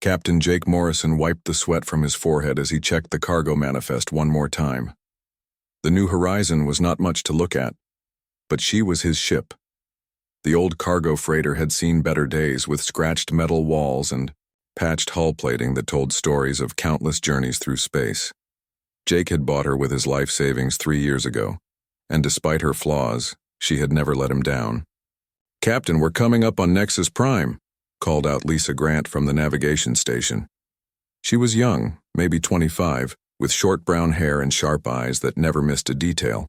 Captain Jake Morrison wiped the sweat from his forehead as he checked the cargo manifest one more time. The New Horizon was not much to look at, but she was his ship. The old cargo freighter had seen better days with scratched metal walls and patched hull plating that told stories of countless journeys through space. Jake had bought her with his life savings 3 years ago, and despite her flaws, she had never let him down. "Captain, we're coming up on Nexus Prime," called out Lisa Grant from the navigation station. She was young, maybe 25, with short brown hair and sharp eyes that never missed a detail.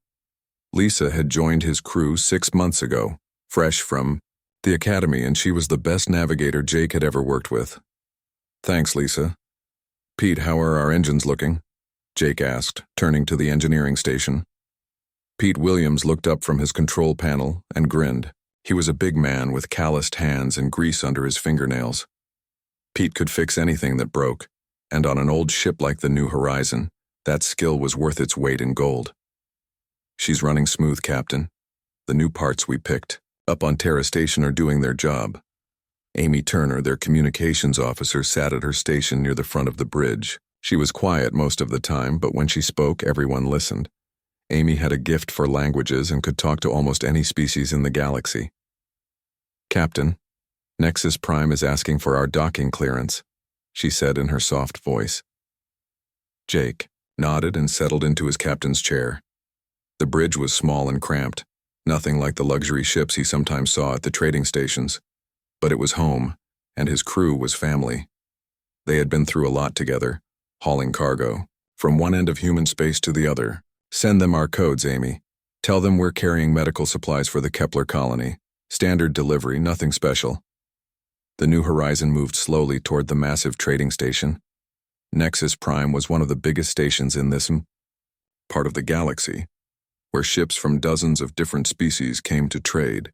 Lisa had joined his crew 6 months ago, fresh from the academy, and she was the best navigator Jake had ever worked with. "Thanks, Lisa." "Pete, how are our engines looking?" Jake asked, turning to the engineering station. Pete Williams looked up from his control panel and grinned. He was a big man with calloused hands and grease under his fingernails. Pete could fix anything that broke, and on an old ship like the New Horizon, that skill was worth its weight in gold. "She's running smooth, Captain. The new parts we picked up on Terra Station are doing their job." Amy Turner, their communications officer, sat at her station near the front of the bridge. She was quiet most of the time, but when she spoke, everyone listened. Amy had a gift for languages and could talk to almost any species in the galaxy. "Captain, Nexus Prime is asking for our docking clearance," she said in her soft voice. Jake nodded and settled into his captain's chair. The bridge was small and cramped, nothing like the luxury ships he sometimes saw at the trading stations. But it was home, and his crew was family. They had been through a lot together, hauling cargo, from one end of human space to the other. "Send them our codes, Amy. Tell them we're carrying medical supplies for the Kepler colony. Standard delivery, nothing special." The New Horizon moved slowly toward the massive trading station. Nexus Prime was one of the biggest stations in this part of the galaxy, where ships from dozens of different species came to trade.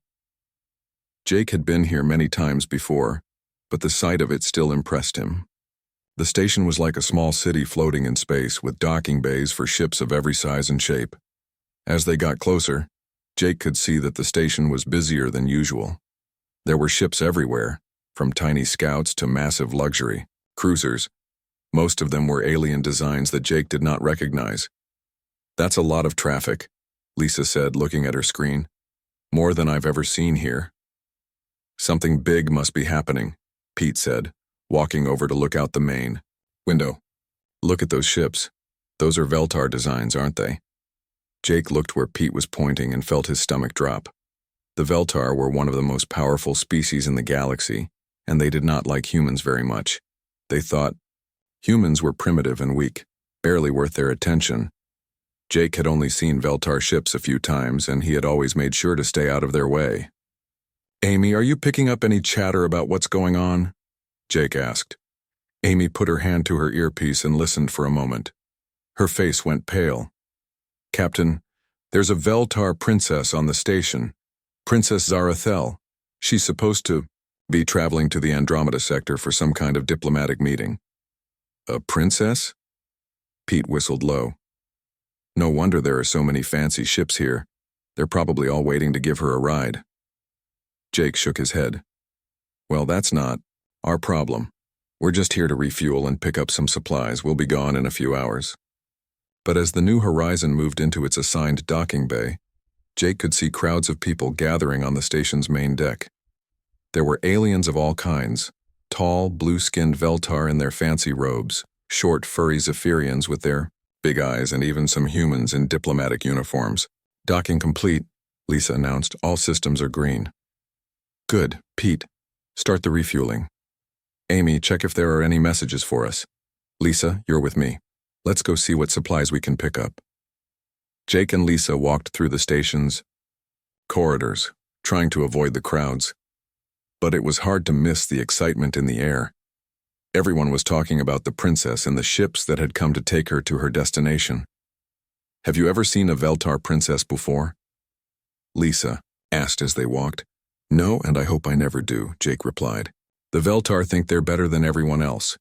Jake had been here many times before, but the sight of it still impressed him. The station was like a small city floating in space, with docking bays for ships of every size and shape. As they got closer, Jake could see that the station was busier than usual. There were ships everywhere, from tiny scouts to massive luxury cruisers. Most of them were alien designs that Jake did not recognize. "That's a lot of traffic," Lisa said, looking at her screen. "More than I've ever seen here." "Something big must be happening," Pete said, walking over to look out the main window. "Look at those ships. Those are Veltar designs, aren't they?" Jake looked where Pete was pointing and felt his stomach drop. The Veltar were one of the most powerful species in the galaxy, and they did not like humans very much. They thought humans were primitive and weak, barely worth their attention. Jake had only seen Veltar ships a few times, and he had always made sure to stay out of their way. "Amy, are you picking up any chatter about what's going on?" Jake asked. Amy put her hand to her earpiece and listened for a moment. Her face went pale. "Captain, there's a Veltar princess on the station. Princess Zarathel. She's supposed to be traveling to the Andromeda sector for some kind of diplomatic meeting." "A princess?" Pete whistled low. "No wonder there are so many fancy ships here. They're probably all waiting to give her a ride." Jake shook his head. "Well, that's not our problem. We're just here to refuel and pick up some supplies. We'll be gone in a few hours." But as the New Horizon moved into its assigned docking bay, Jake could see crowds of people gathering on the station's main deck. There were aliens of all kinds, tall, blue-skinned Veltar in their fancy robes, short, furry Zephyrians with their big eyes, and even some humans in diplomatic uniforms. "Docking complete," Lisa announced. "All systems are green." "Good. Pete, start the refueling. Amy, check if there are any messages for us. Lisa, you're with me. Let's go see what supplies we can pick up." Jake and Lisa walked through the station's corridors, trying to avoid the crowds. But it was hard to miss the excitement in the air. Everyone was talking about the princess and the ships that had come to take her to her destination. "Have you ever seen a Veltar princess before?" Lisa asked as they walked. "No, and I hope I never do," Jake replied. "The Veltar think they're better than everyone else.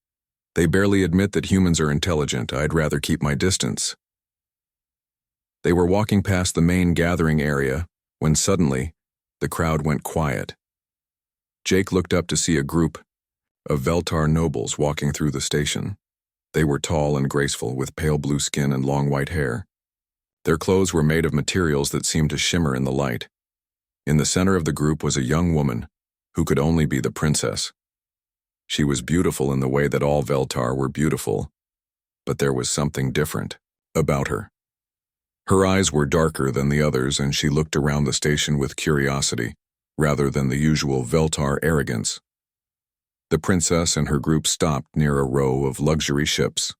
They barely admit that humans are intelligent. I'd rather keep my distance." They were walking past the main gathering area when suddenly the crowd went quiet. Jake looked up to see a group of Veltar nobles walking through the station. They were tall and graceful, with pale blue skin and long white hair. Their clothes were made of materials that seemed to shimmer in the light. In the center of the group was a young woman, who could only be the princess. She was beautiful in the way that all Veltar were beautiful, but there was something different about her. Her eyes were darker than the others, and she looked around the station with curiosity, rather than the usual Veltar arrogance. The princess and her group stopped near a row of luxury ships.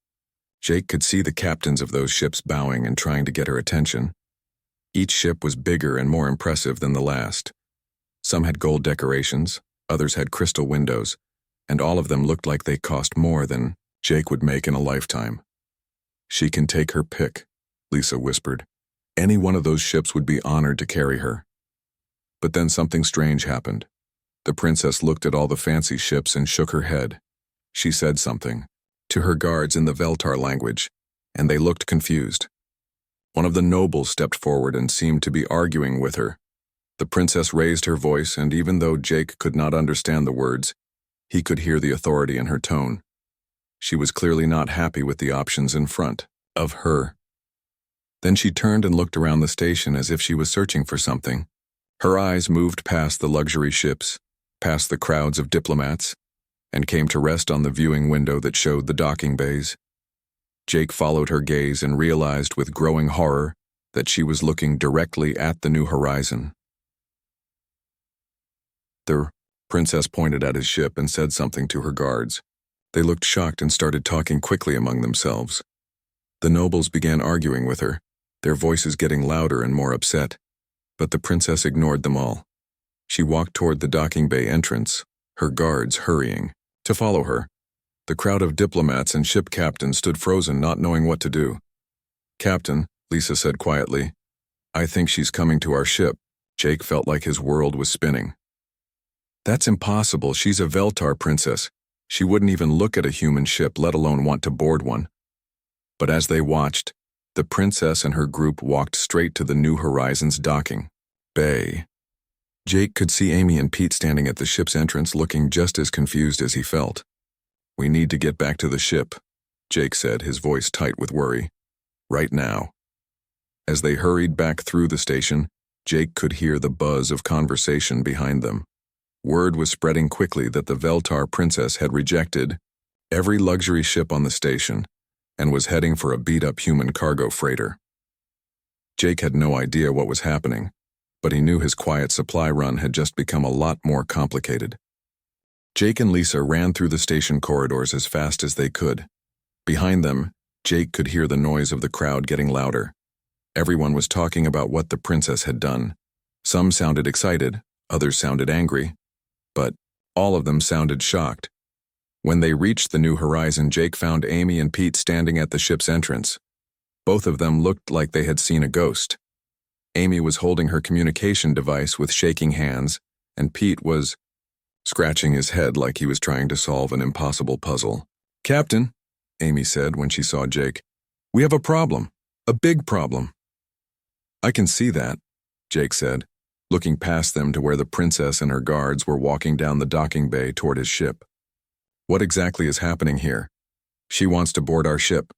Jake could see the captains of those ships bowing and trying to get her attention. Each ship was bigger and more impressive than the last. Some had gold decorations, others had crystal windows, and all of them looked like they cost more than Jake would make in a lifetime. "She can take her pick," Lisa whispered. "Any one of those ships would be honored to carry her." But then something strange happened. The princess looked at all the fancy ships and shook her head. She said something to her guards in the Veltar language, and they looked confused. One of the nobles stepped forward and seemed to be arguing with her. The princess raised her voice, and even though Jake could not understand the words, he could hear the authority in her tone. She was clearly not happy with the options in front of her. Then she turned and looked around the station as if she was searching for something. Her eyes moved past the luxury ships, past the crowds of diplomats, and came to rest on the viewing window that showed the docking bays. Jake followed her gaze and realized with growing horror that she was looking directly at the New Horizon. The princess pointed at his ship and said something to her guards. They looked shocked and started talking quickly among themselves. The nobles began arguing with her, their voices getting louder and more upset, but the princess ignored them all. She walked toward the docking bay entrance, her guards hurrying to follow her. The crowd of diplomats and ship captains stood frozen, not knowing what to do. "Captain," Lisa said quietly, "I think she's coming to our ship." Jake felt like his world was spinning. "That's impossible. She's a Veltar princess. She wouldn't even look at a human ship, let alone want to board one." But as they watched, the princess and her group walked straight to the New Horizon's docking bay. Jake could see Amy and Pete standing at the ship's entrance, looking just as confused as he felt. "We need to get back to the ship," Jake said, his voice tight with worry. "Right now." As they hurried back through the station, Jake could hear the buzz of conversation behind them. Word was spreading quickly that the Veltar princess had rejected every luxury ship on the station and was heading for a beat-up human cargo freighter. Jake had no idea what was happening, but he knew his quiet supply run had just become a lot more complicated. Jake and Lisa ran through the station corridors as fast as they could. Behind them, Jake could hear the noise of the crowd getting louder. Everyone was talking about what the princess had done. Some sounded excited, others sounded angry, but all of them sounded shocked. When they reached the New Horizon, Jake found Amy and Pete standing at the ship's entrance. Both of them looked like they had seen a ghost. Amy was holding her communication device with shaking hands, and Pete was scratching his head like he was trying to solve an impossible puzzle. "Captain," Amy said when she saw Jake, "we have a problem, a big problem." "I can see that," Jake said, looking past them to where the princess and her guards were walking down the docking bay toward his ship. "What exactly is happening here?" "She wants to board our ship,"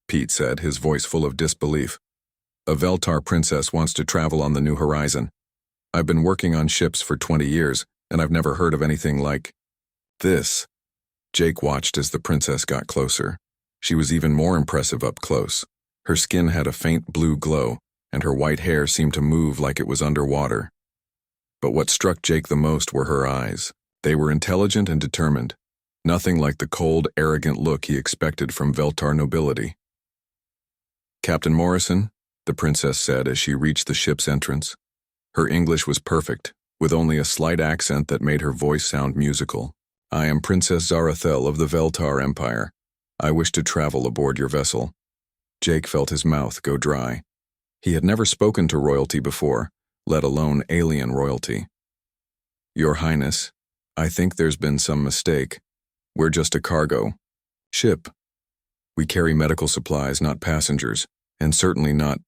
Pete said, his voice full of disbelief. "A Veltar princess wants to travel on the New Horizon. I've been working on ships for 20 years, and I've never heard of anything like this." Jake watched as the princess got closer. She was even more impressive up close. Her skin had a faint blue glow, and her white hair seemed to move like it was underwater. But what struck Jake the most were her eyes. They were intelligent and determined, nothing like the cold, arrogant look he expected from Veltar nobility. "Captain Morrison," the princess said as she reached the ship's entrance. Her English was perfect, with only a slight accent that made her voice sound musical. "I am Princess Zarathel of the Veltar Empire. I wish to travel aboard your vessel." Jake felt his mouth go dry. He had never spoken to royalty before, let alone alien royalty. "Your Highness, I think there's been some mistake. We're just a cargo ship. We carry medical supplies, not passengers, and certainly not—"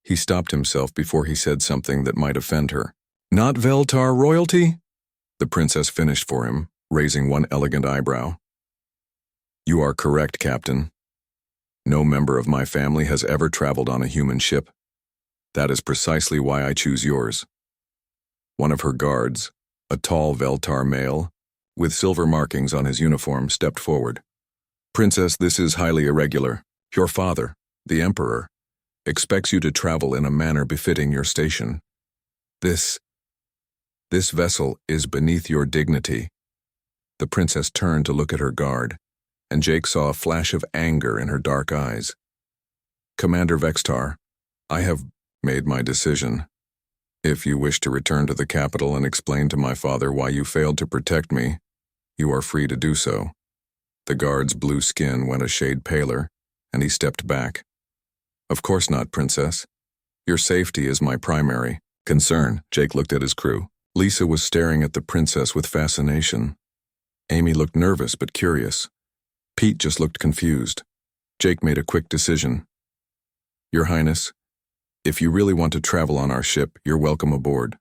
He stopped himself before he said something that might offend her. "Not Veltar royalty?" The princess finished for him, raising one elegant eyebrow. "You are correct, Captain. No member of my family has ever traveled on a human ship. That is precisely why I choose yours." One of her guards, a tall Veltar male, with silver markings on his uniform, stepped forward. "Princess, this is highly irregular. Your father, the Emperor, expects you to travel in a manner befitting your station. This vessel is beneath your dignity." The princess turned to look at her guard, and Jake saw a flash of anger in her dark eyes. "Commander Vextar, I have made my decision. If you wish to return to the capital and explain to my father why you failed to protect me, you are free to do so." The guard's blue skin went a shade paler, and he stepped back. "Of course not, Princess. Your safety is my primary concern." Jake looked at his crew. Lisa was staring at the princess with fascination. Amy looked nervous but curious. Pete just looked confused. Jake made a quick decision. "Your Highness, if you really want to travel on our ship, you're welcome aboard.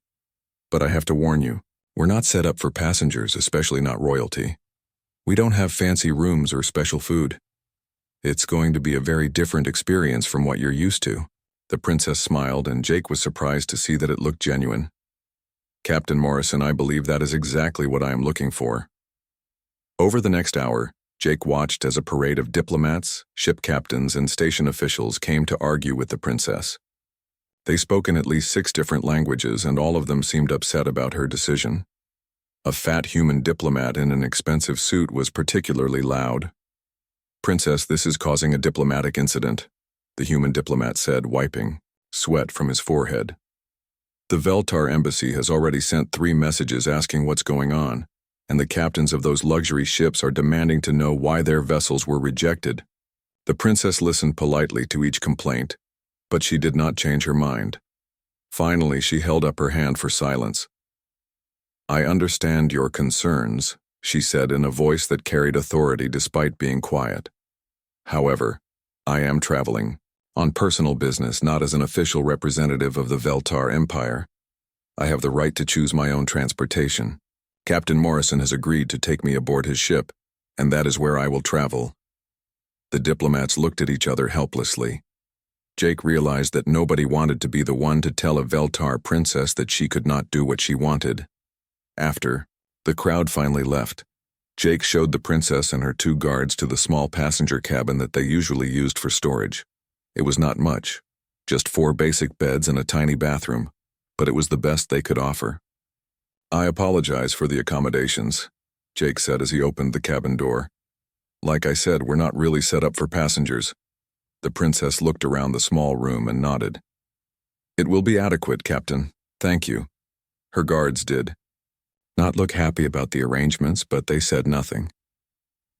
But I have to warn you, we're not set up for passengers, especially not royalty. We don't have fancy rooms or special food. It's going to be a very different experience from what you're used to." The princess smiled, and Jake was surprised to see that it looked genuine. "Captain Morrison, I believe that is exactly what I am looking for." Over the next hour, Jake watched as a parade of diplomats, ship captains, and station officials came to argue with the princess. They spoke in at least 6 different languages, and all of them seemed upset about her decision. A fat human diplomat in an expensive suit was particularly loud. "Princess, this is causing a diplomatic incident," the human diplomat said, wiping sweat from his forehead. "The Veltar embassy has already sent 3 messages asking what's going on, and the captains of those luxury ships are demanding to know why their vessels were rejected." The princess listened politely to each complaint, but she did not change her mind. Finally, she held up her hand for silence. "I understand your concerns," she said in a voice that carried authority despite being quiet. "However, I am traveling on personal business, not as an official representative of the Veltar Empire. I have the right to choose my own transportation. Captain Morrison has agreed to take me aboard his ship, and that is where I will travel." The diplomats looked at each other helplessly. Jake realized that nobody wanted to be the one to tell a Veltar princess that she could not do what she wanted. After the crowd finally left, Jake showed the princess and her 2 guards to the small passenger cabin that they usually used for storage. It was not much, just 4 basic beds and a tiny bathroom, but it was the best they could offer. "I apologize for the accommodations," Jake said as he opened the cabin door. "Like I said, we're not really set up for passengers." The princess looked around the small room and nodded. "It will be adequate, Captain. Thank you." Her guards did not look happy about the arrangements, but they said nothing.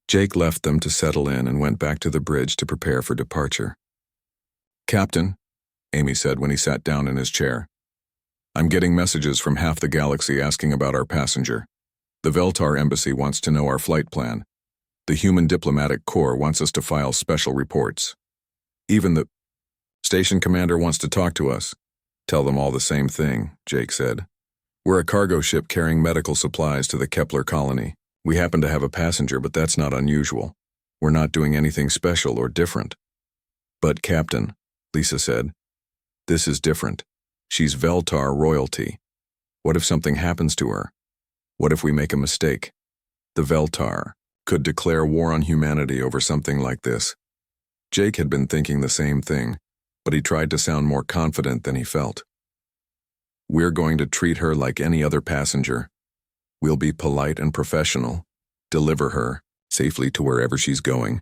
Jake left them to settle in and went back to the bridge to prepare for departure. "Captain," Amy said when he sat down in his chair, "I'm getting messages from half the galaxy asking about our passenger. The Veltar embassy wants to know our flight plan. The human diplomatic corps wants us to file special reports. Even the station commander wants to talk to us." "Tell them all the same thing," Jake said. "We're a cargo ship carrying medical supplies to the Kepler colony. We happen to have a passenger, but that's not unusual. We're not doing anything special or different." "But Captain," Lisa said, "this is different. She's Veltar royalty. What if something happens to her? What if we make a mistake? The Veltar could declare war on humanity over something like this." Jake had been thinking the same thing, but he tried to sound more confident than he felt. "We're going to treat her like any other passenger. We'll be polite and professional, deliver her safely to wherever she's going,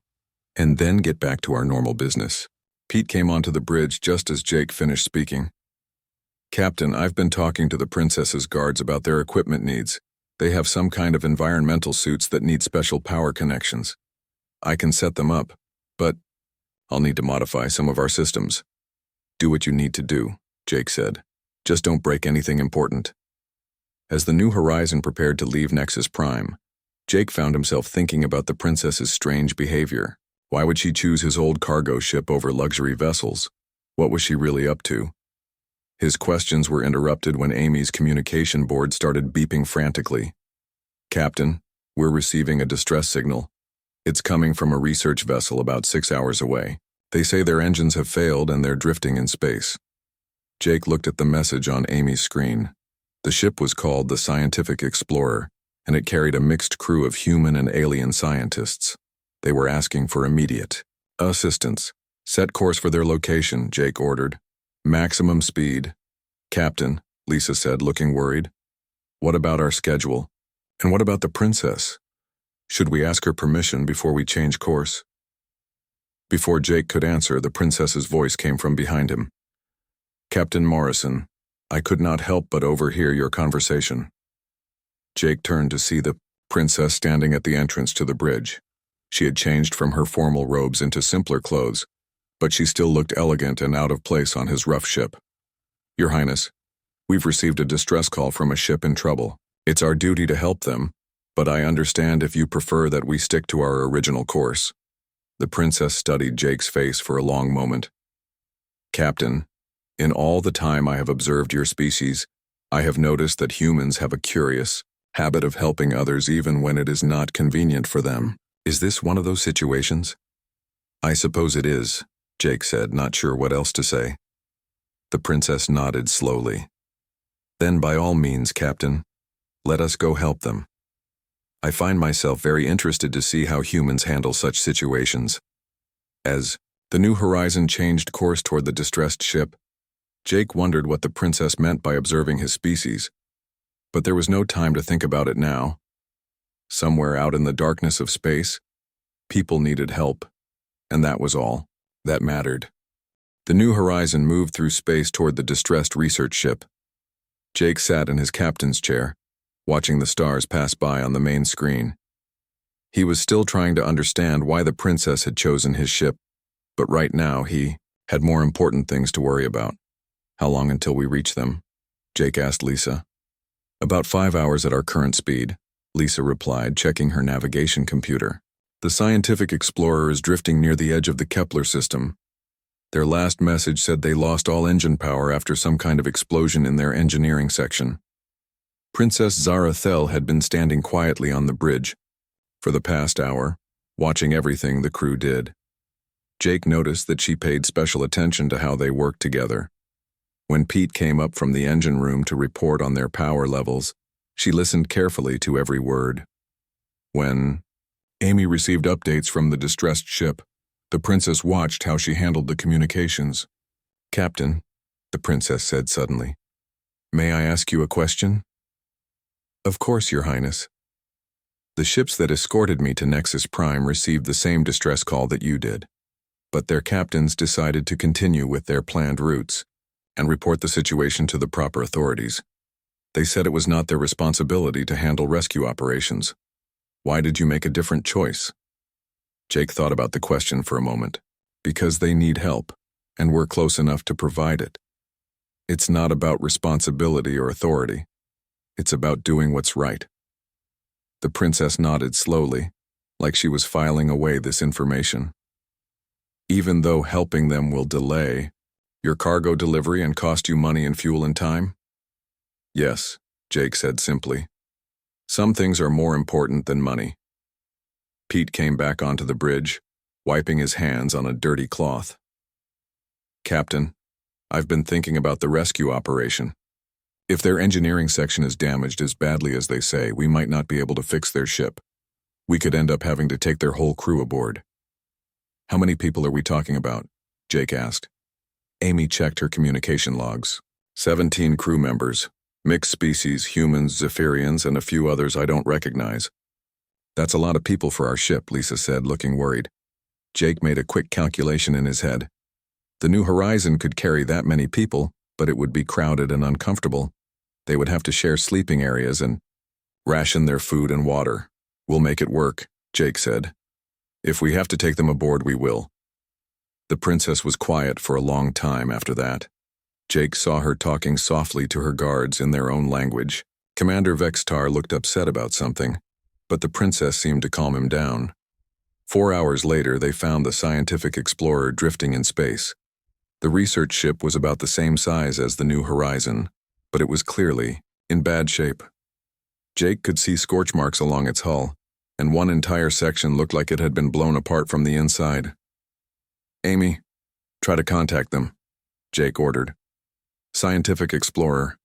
and then get back to our normal business." Pete came onto the bridge just as Jake finished speaking. "Captain, I've been talking to the princess's guards about their equipment needs. They have some kind of environmental suits that need special power connections. I can set them up, but I'll need to modify some of our systems." "Do what you need to do," Jake said. "Just don't break anything important." As the New Horizon prepared to leave Nexus Prime, Jake found himself thinking about the princess's strange behavior. Why would she choose his old cargo ship over luxury vessels? What was she really up to? His questions were interrupted when Amy's communication board started beeping frantically. "Captain, We're receiving a distress signal. It's coming from a research vessel about 6 hours away. They say their engines have failed and they're drifting in space. Jake looked at the message on Amy's screen. The ship was called the Scientific Explorer, and it carried a mixed crew of human and alien scientists. They were asking for immediate assistance. Set course for their location, Jake ordered. Maximum speed. Captain, Lisa said, looking worried. What about our schedule? And what about the princess? Should we ask her permission before we change course? Before Jake could answer, the princess's voice came from behind him. Captain Morrison, I could not help but overhear your conversation. Jake turned to see the princess standing at the entrance to the bridge. She had changed from her formal robes into simpler clothes, but she still looked elegant and out of place on his rough ship. Your Highness, we've received a distress call from a ship in trouble. It's our duty to help them, but I understand if you prefer that we stick to our original course. The princess studied Jake's face for a long moment. Captain, in all the time I have observed your species, I have noticed that humans have a curious habit of helping others even when it is not convenient for them. Is this one of those situations? I suppose it is, Jake said, not sure what else to say. The princess nodded slowly. Then by all means, Captain, let us go help them. I find myself very interested to see how humans handle such situations. As the New Horizon changed course toward the distressed ship, Jake wondered what the princess meant by observing his species. But there was no time to think about it now. Somewhere out in the darkness of space, people needed help, and that was all that mattered. The New Horizon moved through space toward the distressed research ship. Jake sat in his captain's chair, watching the stars pass by on the main screen. He was still trying to understand why the princess had chosen his ship, but right now he had more important things to worry about. How long until we reach them? Jake asked Lisa. About 5 hours at our current speed, Lisa replied, checking her navigation computer. The Scientific Explorer is drifting near the edge of the Kepler system. Their last message said they lost all engine power after some kind of explosion in their engineering section. Princess Zarathel had been standing quietly on the bridge for the past hour, watching everything the crew did. Jake noticed that she paid special attention to how they worked together. When Pete came up from the engine room to report on their power levels, she listened carefully to every word. When Amy received updates from the distressed ship, the princess watched how she handled the communications. Captain, the princess said suddenly, may I ask you a question? Of course, Your Highness. The ships that escorted me to Nexus Prime received the same distress call that you did, but their captains decided to continue with their planned routes and report the situation to the proper authorities. They said it was not their responsibility to handle rescue operations. Why did you make a different choice? Jake thought about the question for a moment. Because they need help, and we're close enough to provide it. It's not about responsibility or authority. It's about doing what's right. The princess nodded slowly, like she was filing away this information. Even though helping them will delay your cargo delivery and cost you money and fuel and time? Yes, Jake said simply. Some things are more important than money. Pete came back onto the bridge, wiping his hands on a dirty cloth. Captain, I've been thinking about the rescue operation. If their engineering section is damaged as badly as they say, we might not be able to fix their ship. We could end up having to take their whole crew aboard. How many people are we talking about? Jake asked. Amy checked her communication logs. 17 crew members, mixed species, humans, Zephyrians, and a few others I don't recognize. That's a lot of people for our ship, Lisa said, looking worried. Jake made a quick calculation in his head. The New Horizon could carry that many people, but it would be crowded and uncomfortable. They would have to share sleeping areas and ration their food and water. We'll make it work, Jake said. If we have to take them aboard, we will. The princess was quiet for a long time after that. Jake saw her talking softly to her guards in their own language. Commander Vextar looked upset about something, but the princess seemed to calm him down. 4 hours later, they found the Scientific Explorer drifting in space. The research ship was about the same size as the New Horizon, but it was clearly in bad shape. Jake could see scorch marks along its hull, and one entire section looked like it had been blown apart from the inside. "Amy, try to contact them," Jake ordered. "Scientific Explorer,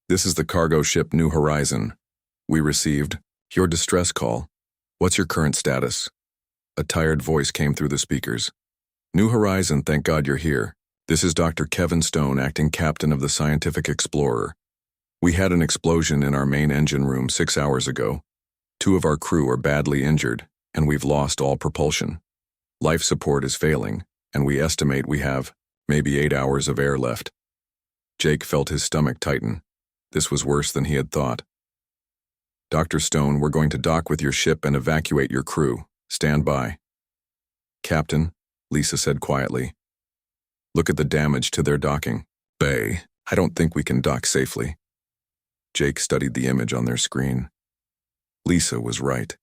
this is the cargo ship New Horizon. We received your distress call. What's your current status?" A tired voice came through the speakers. "New Horizon, thank God you're here. This is Dr. Kevin Stone, acting captain of the Scientific Explorer. We had an explosion in our main engine room 6 hours ago. 2 of our crew are badly injured, and we've lost all propulsion. Life support is failing, and we estimate we have maybe 8 hours of air left." Jake felt his stomach tighten. This was worse than he had thought. "Dr. Stone, we're going to dock with your ship and evacuate your crew. Stand by." "Captain," Lisa said quietly, "look at the damage to their docking bay. I don't think we can dock safely." Jake studied the image on their screen. Lisa was right.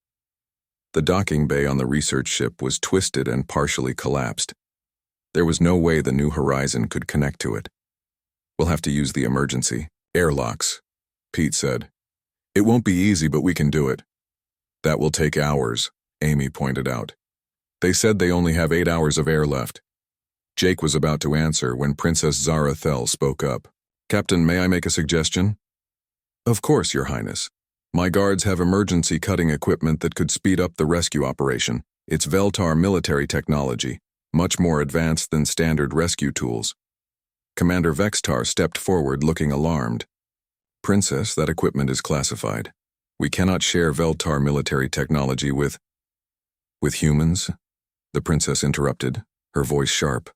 The docking bay on the research ship was twisted and partially collapsed. There was no way the New Horizon could connect to it. "We'll have to use the emergency airlocks," Pete said. "It won't be easy, but we can do it." "That will take hours," Amy pointed out. "They said they only have 8 hours of air left." Jake was about to answer when Princess Zarathel spoke up. "Captain, may I make a suggestion?" "Of course, Your Highness. My guards have emergency cutting equipment that could speed up the rescue operation. It's Veltar military technology, much more advanced than standard rescue tools." Commander Vextar stepped forward looking alarmed. "Princess, that equipment is classified. We cannot share Veltar military technology with humans," the princess interrupted, her voice sharp.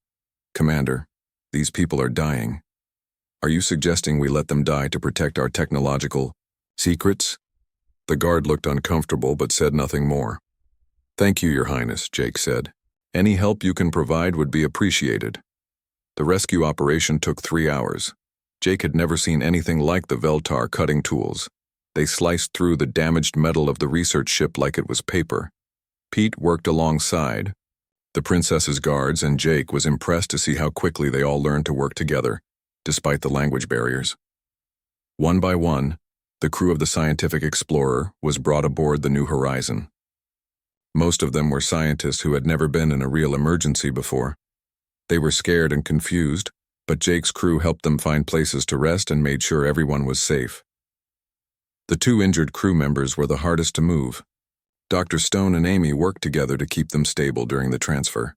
"Commander, these people are dying. Are you suggesting we let them die to protect our technological secrets?" The guard looked uncomfortable but said nothing more. "Thank you, Your Highness," Jake said. "Any help you can provide would be appreciated." The rescue operation took 3 hours. Jake had never seen anything like the Veltar cutting tools. They sliced through the damaged metal of the research ship like it was paper. Pete worked alongside the princess's guards, and Jake was impressed to see how quickly they all learned to work together, despite the language barriers. One by one, the crew of the Scientific Explorer was brought aboard the New Horizon. Most of them were scientists who had never been in a real emergency before. They were scared and confused, but Jake's crew helped them find places to rest and made sure everyone was safe. The 2 injured crew members were the hardest to move. Dr. Stone and Amy worked together to keep them stable during the transfer.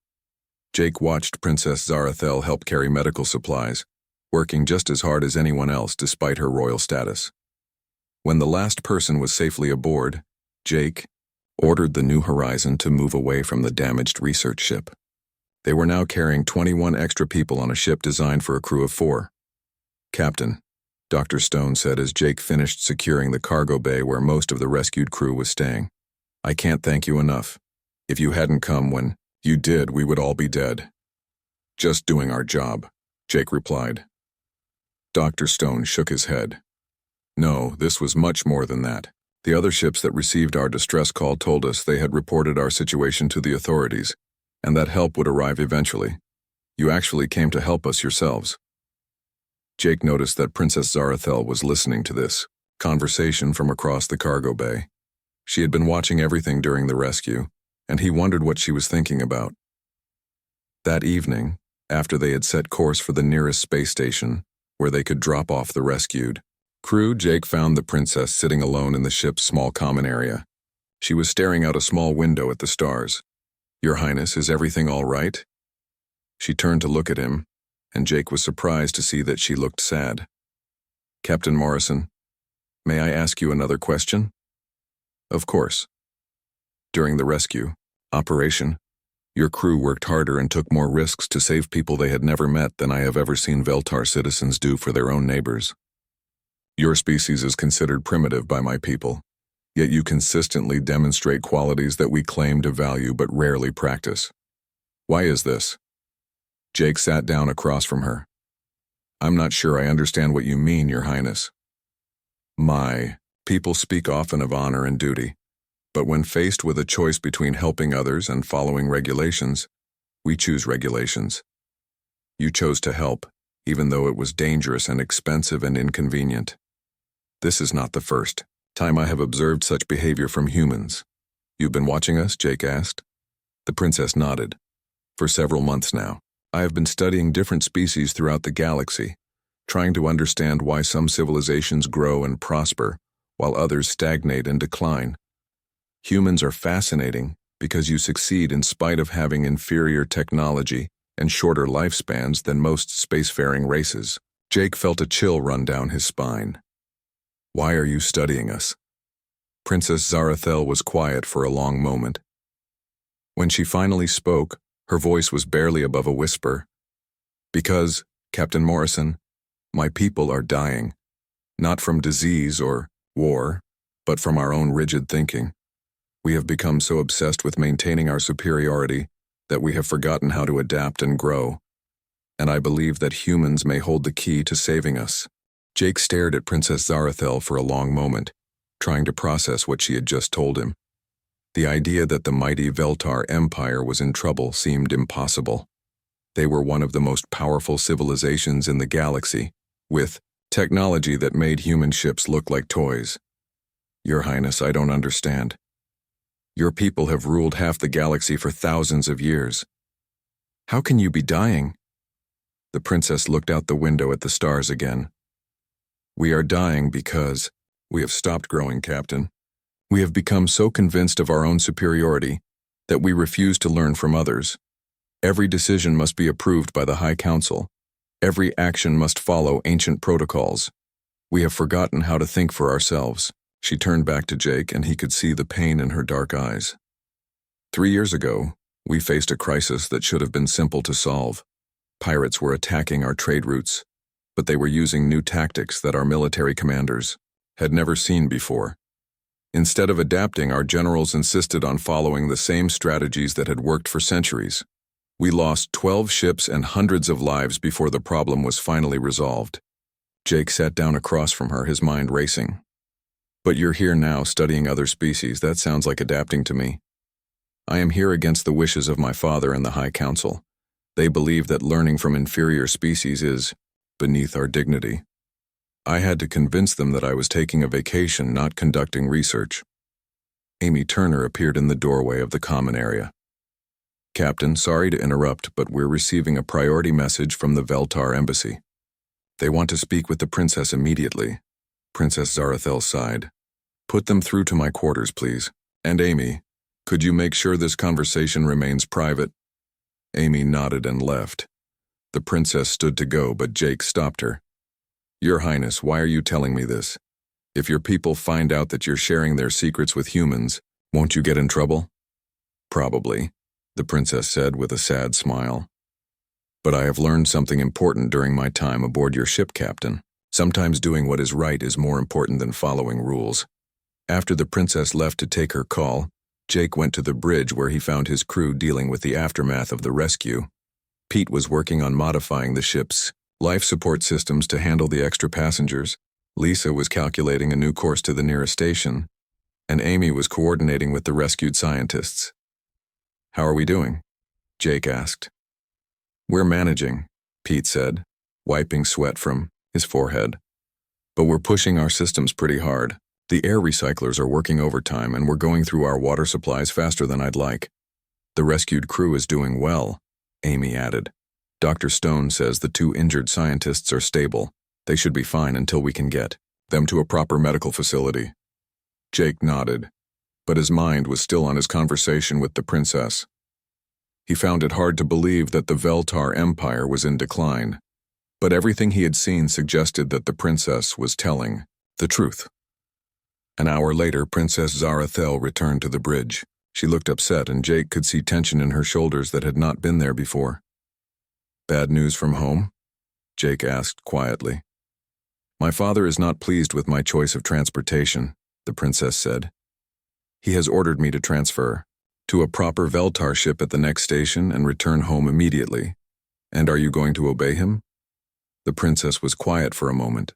Jake watched Princess Zarathel help carry medical supplies, working just as hard as anyone else despite her royal status. When the last person was safely aboard, Jake ordered the New Horizon to move away from the damaged research ship. They were now carrying 21 extra people on a ship designed for a crew of 4. "Captain," Dr. Stone said as Jake finished securing the cargo bay where most of the rescued crew was staying, "I can't thank you enough. If you hadn't come when you did, we would all be dead." "Just doing our job," Jake replied. Dr. Stone shook his head. "No, this was much more than that. The other ships that received our distress call told us they had reported our situation to the authorities, and that help would arrive eventually. You actually came to help us yourselves." Jake noticed that Princess Zarathel was listening to this conversation from across the cargo bay. She had been watching everything during the rescue, and he wondered what she was thinking about. That evening, after they had set course for the nearest space station, where they could drop off the rescued crew, Jake found the princess sitting alone in the ship's small common area. She was staring out a small window at the stars. "Your Highness, is everything all right?" She turned to look at him, and Jake was surprised to see that she looked sad. "Captain Morrison, may I ask you another question?" "Of course." "During the rescue operation, your crew worked harder and took more risks to save people they had never met than I have ever seen Veltar citizens do for their own neighbors. Your species is considered primitive by my people, yet you consistently demonstrate qualities that we claim to value but rarely practice. Why is this?" Jake sat down across from her. "I'm not sure I understand what you mean, Your Highness. My people speak often of honor and duty, but when faced with a choice between helping others and following regulations, we choose regulations. You chose to help, even though it was dangerous and expensive and inconvenient. This is not the first time I have observed such behavior from humans. You've been watching us? Jake asked. The princess nodded. For several months now, I have been studying different species throughout the galaxy, trying to understand why some civilizations grow and prosper, while others stagnate and decline. Humans are fascinating because you succeed in spite of having inferior technology and shorter lifespans than most spacefaring races. Jake felt a chill run down his spine. Why are you studying us? Princess Zarathel was quiet for a long moment. When she finally spoke, her voice was barely above a whisper. Because, Captain Morrison, my people are dying, not from disease or war, but from our own rigid thinking. We have become so obsessed with maintaining our superiority that we have forgotten how to adapt and grow, and I believe that humans may hold the key to saving us. Jake stared at Princess Zarathel for a long moment, trying to process what she had just told him. The idea that the mighty Veltar Empire was in trouble seemed impossible. They were one of the most powerful civilizations in the galaxy, with technology that made human ships look like toys. Your Highness, I don't understand. Your people have ruled half the galaxy for thousands of years. How can you be dying? The princess looked out the window at the stars again. We are dying because we have stopped growing, Captain. We have become so convinced of our own superiority that we refuse to learn from others. Every decision must be approved by the High Council. Every action must follow ancient protocols. We have forgotten how to think for ourselves. She turned back to Jake, and he could see the pain in her dark eyes. 3 years ago, we faced a crisis that should have been simple to solve. Pirates were attacking our trade routes, but they were using new tactics that our military commanders had never seen before. Instead of adapting, our generals insisted on following the same strategies that had worked for centuries. We lost 12 ships and hundreds of lives before the problem was finally resolved. Jake sat down across from her, his mind racing. But you're here now studying other species. That sounds like adapting to me. I am here against the wishes of my father and the High Council. They believe that learning from inferior species is beneath our dignity. I had to convince them that I was taking a vacation, not conducting research. Amy Turner appeared in the doorway of the common area. Captain, sorry to interrupt, but we're receiving a priority message from the Veltar Embassy. They want to speak with the princess immediately. Princess Zarathel sighed. Put them through to my quarters, please. And Amy, could you make sure this conversation remains private? Amy nodded and left. The princess stood to go, but Jake stopped her. Your Highness, why are you telling me this? If your people find out that you're sharing their secrets with humans, won't you get in trouble? Probably, the princess said with a sad smile. But I have learned something important during my time aboard your ship, Captain. Sometimes doing what is right is more important than following rules. After the princess left to take her call, Jake went to the bridge where he found his crew dealing with the aftermath of the rescue. Pete was working on modifying the ship's life support systems to handle the extra passengers. Lisa was calculating a new course to the nearest station, and Amy was coordinating with the rescued scientists. How are we doing? Jake asked. We're managing, Pete said, wiping sweat from his forehead. But we're pushing our systems pretty hard. The air recyclers are working overtime, and we're going through our water supplies faster than I'd like. The rescued crew is doing well, Amy added. Dr. Stone says the 2 injured scientists are stable. They should be fine until we can get them to a proper medical facility. Jake nodded, but his mind was still on his conversation with the princess. He found it hard to believe that the Veltar Empire was in decline, but everything he had seen suggested that the princess was telling the truth. An hour later, Princess Zarathel returned to the bridge. She looked upset, and Jake could see tension in her shoulders that had not been there before. Bad news from home? Jake asked quietly. My father is not pleased with my choice of transportation, the princess said. He has ordered me to transfer to a proper Veltar ship at the next station and return home immediately. And are you going to obey him? The princess was quiet for a moment.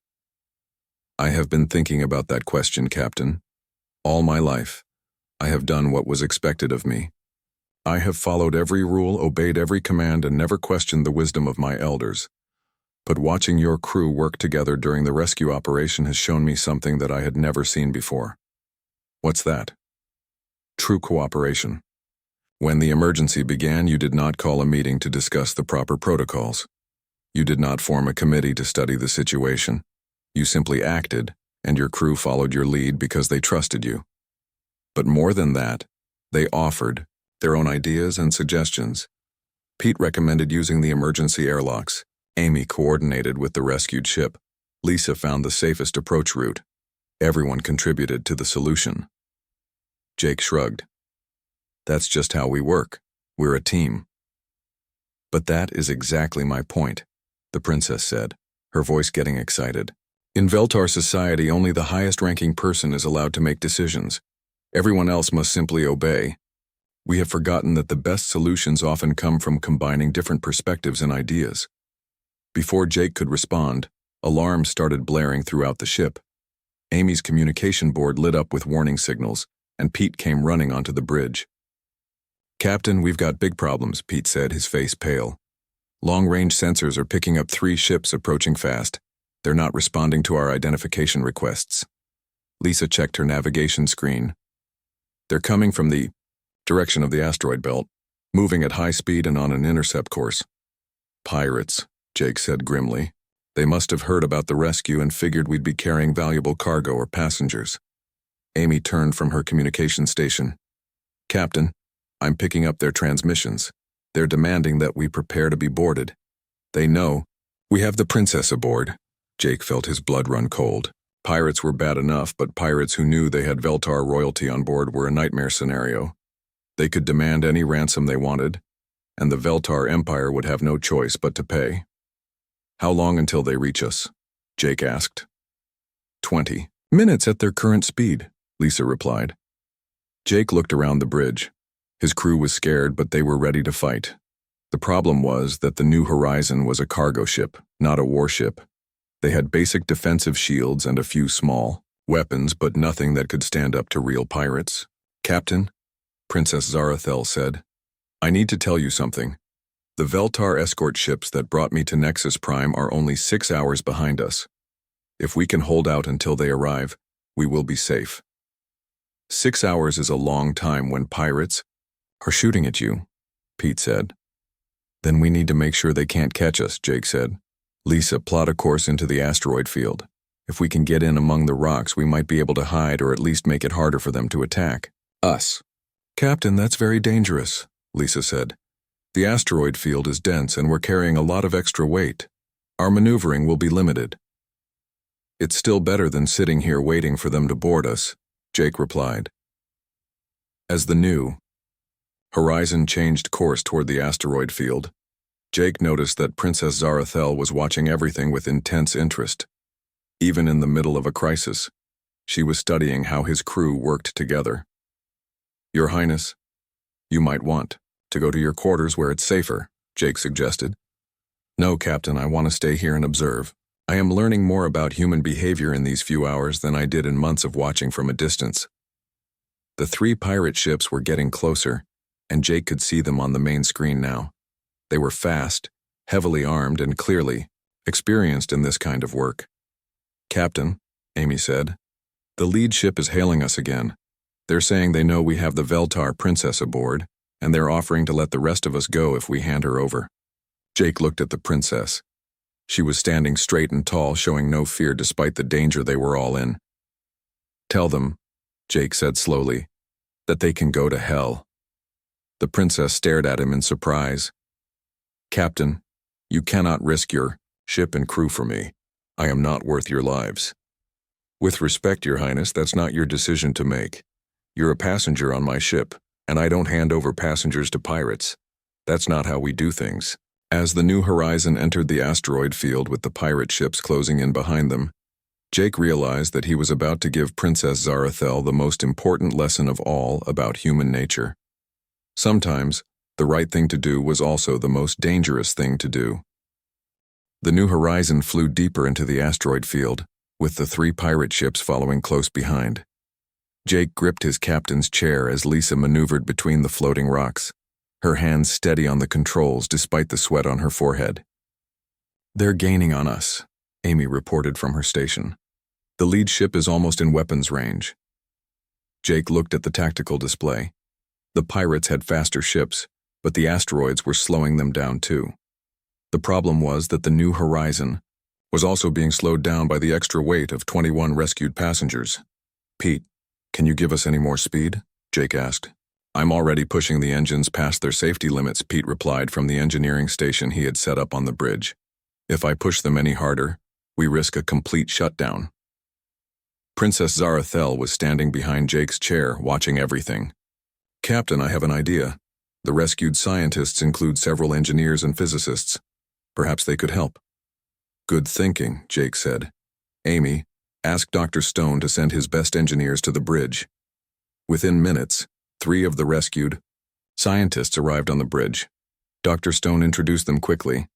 I have been thinking about that question, Captain. All my life, I have done what was expected of me. I have followed every rule, obeyed every command, and never questioned the wisdom of my elders. But watching your crew work together during the rescue operation has shown me something that I had never seen before. What's that? True cooperation. When the emergency began, you did not call a meeting to discuss the proper protocols. You did not form a committee to study the situation. You simply acted, and your crew followed your lead because they trusted you. But more than that, they offered their own ideas and suggestions. Pete recommended using the emergency airlocks. Amy coordinated with the rescued ship. Lisa found the safest approach route. Everyone contributed to the solution. Jake shrugged. That's just how we work. We're a team. But that is exactly my point, the princess said, her voice getting excited. In Veltar society, only the highest-ranking person is allowed to make decisions. Everyone else must simply obey. We have forgotten that the best solutions often come from combining different perspectives and ideas. Before Jake could respond, alarms started blaring throughout the ship. Amy's communication board lit up with warning signals, and Pete came running onto the bridge. "Captain, we've got big problems," Pete said, his face pale. "Long-range sensors are picking up 3 ships approaching fast. They're not responding to our identification requests." Lisa checked her navigation screen. "They're coming from the direction of the asteroid belt, moving at high speed and on an intercept course." "Pirates," Jake said grimly. "They must have heard about the rescue and figured we'd be carrying valuable cargo or passengers." Amy turned from her communication station. "Captain, I'm picking up their transmissions. They're demanding that we prepare to be boarded. They know we have the princess aboard." Jake felt his blood run cold. Pirates were bad enough, but pirates who knew they had Veltar royalty on board were a nightmare scenario. They could demand any ransom they wanted, and the Veltar Empire would have no choice but to pay. "How long until they reach us?" Jake asked. 20 minutes at their current speed," Lisa replied. Jake looked around the bridge. His crew was scared, but they were ready to fight. The problem was that the New Horizon was a cargo ship, not a warship. They had basic defensive shields and a few small weapons, but nothing that could stand up to real pirates. "Captain," Princess Zarathel said, "I need to tell you something. The Veltar escort ships that brought me to Nexus Prime are only 6 hours behind us. If we can hold out until they arrive, we will be safe." 6 hours is a long time when pirates are shooting at you, Pete said. "Then we need to make sure they can't catch us," Jake said. "Lisa, plot a course into the asteroid field. If we can get in among the rocks, we might be able to hide or at least make it harder for them to attack us." "Captain, that's very dangerous," Lisa said. "The asteroid field is dense and we're carrying a lot of extra weight. Our maneuvering will be limited." "It's still better than sitting here waiting for them to board us," Jake replied. As the New Horizon changed course toward the asteroid field, Jake noticed that Princess Zarathel was watching everything with intense interest. Even in the middle of a crisis, she was studying how his crew worked together. "Your Highness, you might want to go to your quarters where it's safer," Jake suggested. "No, Captain, I want to stay here and observe. I am learning more about human behavior in these few hours than I did in months of watching from a distance." The 3 pirate ships were getting closer, and Jake could see them on the main screen now. They were fast, heavily armed, and clearly experienced in this kind of work. "Captain," Amy said, "the lead ship is hailing us again. They're saying they know we have the Veltar princess aboard, and they're offering to let the rest of us go if we hand her over." Jake looked at the princess. She was standing straight and tall, showing no fear despite the danger they were all in. "Tell them," Jake said slowly, "that they can go to hell." The princess stared at him in surprise. "Captain, you cannot risk your ship and crew for me. I am not worth your lives." "With respect, Your Highness, that's not your decision to make. You're a passenger on my ship, and I don't hand over passengers to pirates. That's not how we do things." As the New Horizon entered the asteroid field with the pirate ships closing in behind them, Jake realized that he was about to give Princess Zarathel the most important lesson of all about human nature. Sometimes, the right thing to do was also the most dangerous thing to do. The New Horizon flew deeper into the asteroid field, with the 3 pirate ships following close behind. Jake gripped his captain's chair as Lisa maneuvered between the floating rocks, her hands steady on the controls despite the sweat on her forehead. "They're gaining on us," Amy reported from her station. "The lead ship is almost in weapons range." Jake looked at the tactical display. The pirates had faster ships, but the asteroids were slowing them down too. The problem was that the New Horizon was also being slowed down by the extra weight of 21 rescued passengers. "Pete, can you give us any more speed?" Jake asked. "I'm already pushing the engines past their safety limits," Pete replied from the engineering station he had set up on the bridge. "If I push them any harder, we risk a complete shutdown." Princess Zarathel was standing behind Jake's chair, watching everything. "Captain, I have an idea. The rescued scientists include several engineers and physicists. Perhaps they could help." "Good thinking," Jake said. "Amy, ask Dr. Stone to send his best engineers to the bridge." Within minutes, 3 of the rescued scientists arrived on the bridge. Dr. Stone introduced them quickly.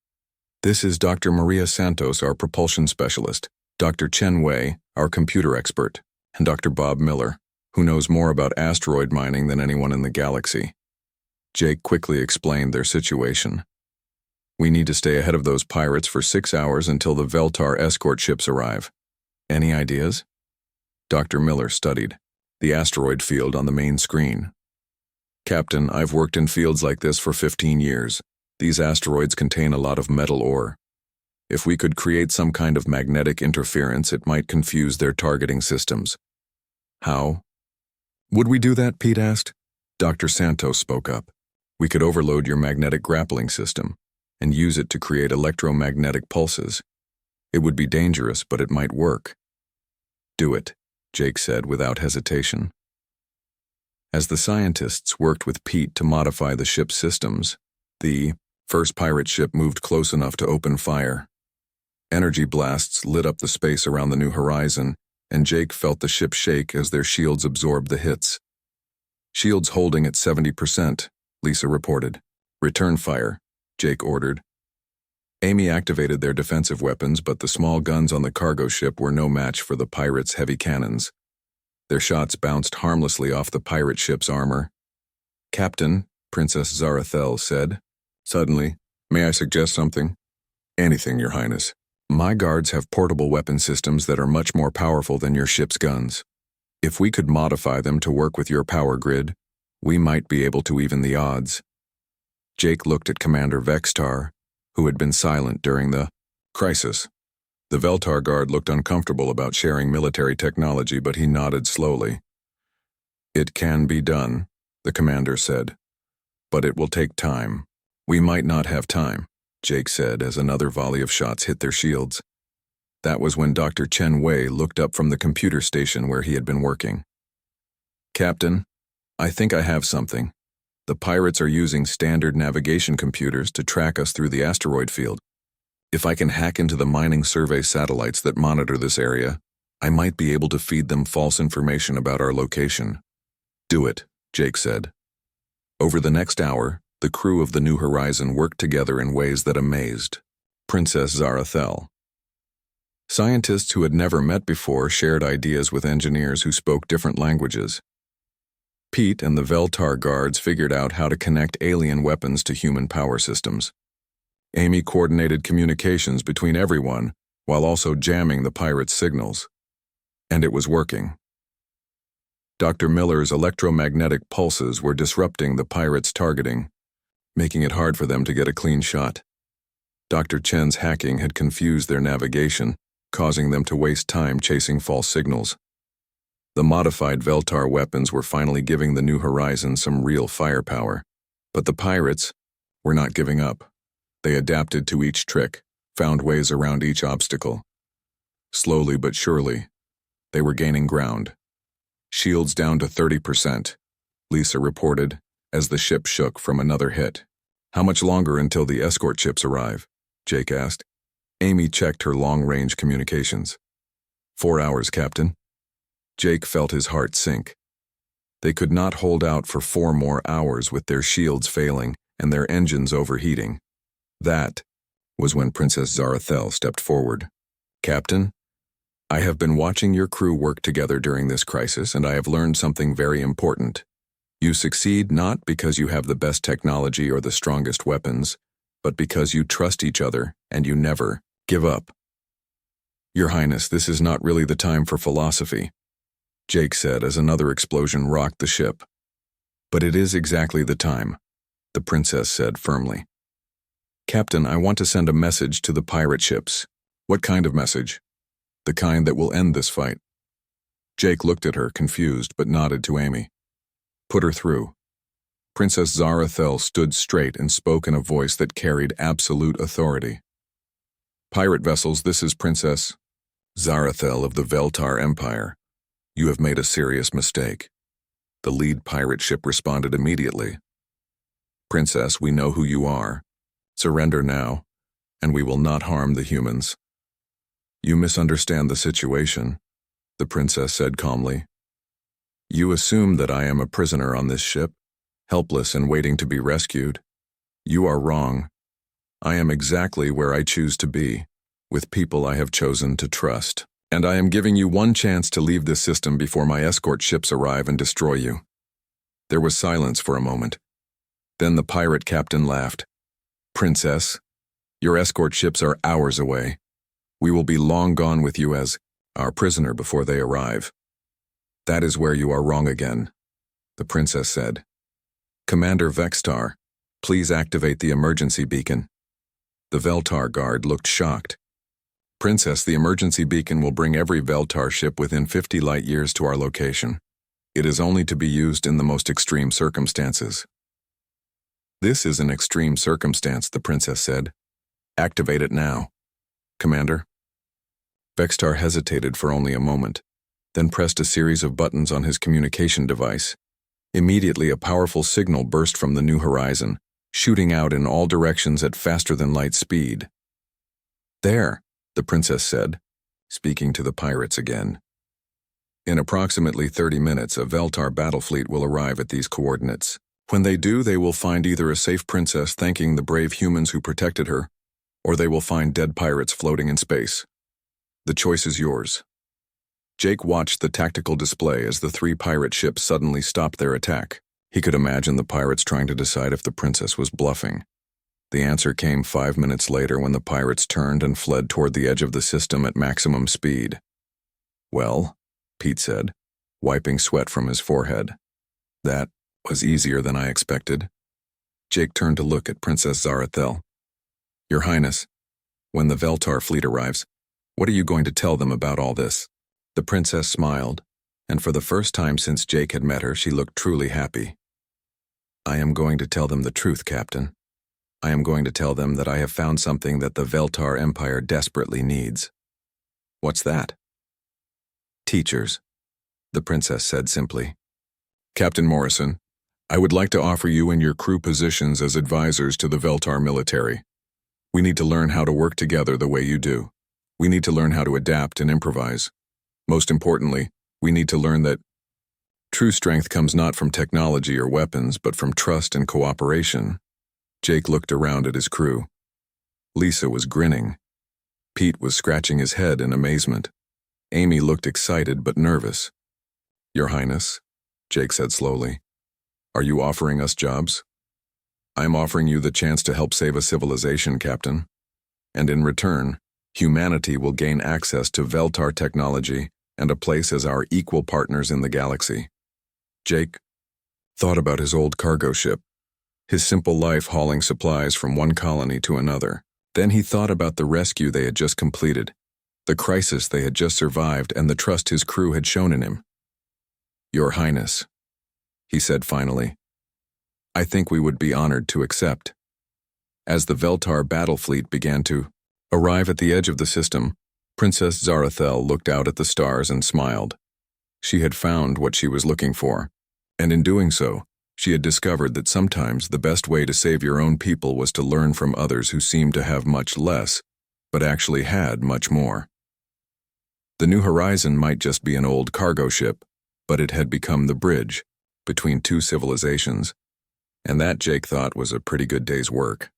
"This is Dr. Maria Santos, our propulsion specialist, Dr. Chen Wei, our computer expert, and Dr. Bob Miller, who knows more about asteroid mining than anyone in the galaxy." Jake quickly explained their situation. "We need to stay ahead of those pirates for 6 hours until the Veltar escort ships arrive. Any ideas?" Dr. Miller studied the asteroid field on the main screen. "Captain, I've worked in fields like this for 15 years. These asteroids contain a lot of metal ore. If we could create some kind of magnetic interference, it might confuse their targeting systems." "How would we do that?" Pete asked. Dr. Santos spoke up. "We could overload your magnetic grappling system and use it to create electromagnetic pulses. It would be dangerous, but it might work." "Do it," Jake said without hesitation. As the scientists worked with Pete to modify the ship's systems, the first pirate ship moved close enough to open fire. Energy blasts lit up the space around the New Horizon, and Jake felt the ship shake as their shields absorbed the hits. "Shields holding at 70%, Lisa reported. "Return fire," Jake ordered. Amy activated their defensive weapons, but the small guns on the cargo ship were no match for the pirates' heavy cannons. Their shots bounced harmlessly off the pirate ship's armor. "Captain," Princess Zarathel said suddenly, "may I suggest something?" "Anything, Your Highness." "My guards have portable weapon systems that are much more powerful than your ship's guns. If we could modify them to work with your power grid, we might be able to even the odds." Jake looked at Commander Vextar, who had been silent during the crisis. The Veltar guard looked uncomfortable about sharing military technology, but he nodded slowly. "It can be done," the commander said. "But it will take time." "We might not have time," Jake said as another volley of shots hit their shields. That was when Dr. Chen Wei looked up from the computer station where he had been working. "Captain, I think I have something. The pirates are using standard navigation computers to track us through the asteroid field. If I can hack into the mining survey satellites that monitor this area, I might be able to feed them false information about our location." "Do it," Jake said. Over the next hour, the crew of the New Horizon worked together in ways that amazed Princess Zarathel. Scientists who had never met before shared ideas with engineers who spoke different languages. Pete and the Veltar guards figured out how to connect alien weapons to human power systems. Amy coordinated communications between everyone while also jamming the pirates' signals. And it was working. Dr. Miller's electromagnetic pulses were disrupting the pirates' targeting, making it hard for them to get a clean shot. Dr. Chen's hacking had confused their navigation, causing them to waste time chasing false signals. The modified Veltar weapons were finally giving the New Horizon some real firepower, but the pirates were not giving up. They adapted to each trick, found ways around each obstacle. Slowly but surely, they were gaining ground. "Shields down to 30%, Lisa reported as the ship shook from another hit. "How much longer until the escort ships arrive?" Jake asked. Amy checked her long-range communications. 4 hours, Captain." Jake felt his heart sink. They could not hold out for 4 more hours with their shields failing and their engines overheating. That was when Princess Zarathel stepped forward. "Captain, I have been watching your crew work together during this crisis, and I have learned something very important. You succeed not because you have the best technology or the strongest weapons, but because you trust each other and you never give up." "Your Highness, this is not really the time for philosophy." Jake said as another explosion rocked the ship. But it is exactly the time, the princess said firmly. Captain, I want to send a message to the pirate ships. What kind of message? The kind that will end this fight. Jake looked at her, confused, but nodded to Amy. Put her through. Princess Zarathel stood straight and spoke in a voice that carried absolute authority. Pirate vessels, this is Princess Zarathel of the Veltar Empire. You have made a serious mistake. The lead pirate ship responded immediately. Princess, we know who you are. Surrender now, and we will not harm the humans. You misunderstand the situation, the princess said calmly. You assume that I am a prisoner on this ship, helpless and waiting to be rescued. You are wrong. I am exactly where I choose to be, with people I have chosen to trust. And I am giving you one chance to leave this system before my escort ships arrive and destroy you. There was silence for a moment. Then the pirate captain laughed. Princess, your escort ships are hours away. We will be long gone with you as our prisoner before they arrive. That is where you are wrong again, the princess said. Commander Vextar, please activate the emergency beacon. The Veltar guard looked shocked. Princess, the emergency beacon will bring every Veltar ship within 50 light years to our location. It is only to be used in the most extreme circumstances. This is an extreme circumstance, the princess said. Activate it now. Commander? Vextar hesitated for only a moment, then pressed a series of buttons on his communication device. Immediately, a powerful signal burst from the new horizon, shooting out in all directions at faster-than-light speed. There, the princess said, speaking to the pirates again. In approximately 30 minutes, a Veltar battle fleet will arrive at these coordinates. When they do, they will find either a safe princess thanking the brave humans who protected her, or they will find dead pirates floating in space. The choice is yours. Jake watched the tactical display as the 3 pirate ships suddenly stopped their attack. He could imagine the pirates trying to decide if the princess was bluffing. The answer came 5 minutes later when the pirates turned and fled toward the edge of the system at maximum speed. Well, Pete said, wiping sweat from his forehead. That was easier than I expected. Jake turned to look at Princess Zarathel. Your Highness, when the Veltar fleet arrives, what are you going to tell them about all this? The princess smiled, and for the first time since Jake had met her, she looked truly happy. I am going to tell them the truth, Captain. I am going to tell them that I have found something that the Veltar Empire desperately needs. What's that? Teachers, the princess said simply. Captain Morrison, I would like to offer you and your crew positions as advisors to the Veltar military. We need to learn how to work together the way you do. We need to learn how to adapt and improvise. Most importantly, we need to learn that true strength comes not from technology or weapons, but from trust and cooperation. Jake looked around at his crew. Lisa was grinning. Pete was scratching his head in amazement. Amy looked excited but nervous. Your Highness, Jake said slowly, are you offering us jobs? I am offering you the chance to help save a civilization, Captain. And in return, humanity will gain access to Veltar technology and a place as our equal partners in the galaxy. Jake thought about his old cargo ship, his simple life hauling supplies from one colony to another. Then he thought about the rescue they had just completed, the crisis they had just survived, and the trust his crew had shown in him. Your Highness, he said finally, I think we would be honored to accept. As the Veltar battle fleet began to arrive at the edge of the system, Princess Zarathel looked out at the stars and smiled. She had found what she was looking for, and in doing so, she had discovered that sometimes the best way to save your own people was to learn from others who seemed to have much less, but actually had much more. The New Horizon might just be an old cargo ship, but it had become the bridge between 2 civilizations, and that Jake thought was a pretty good day's work.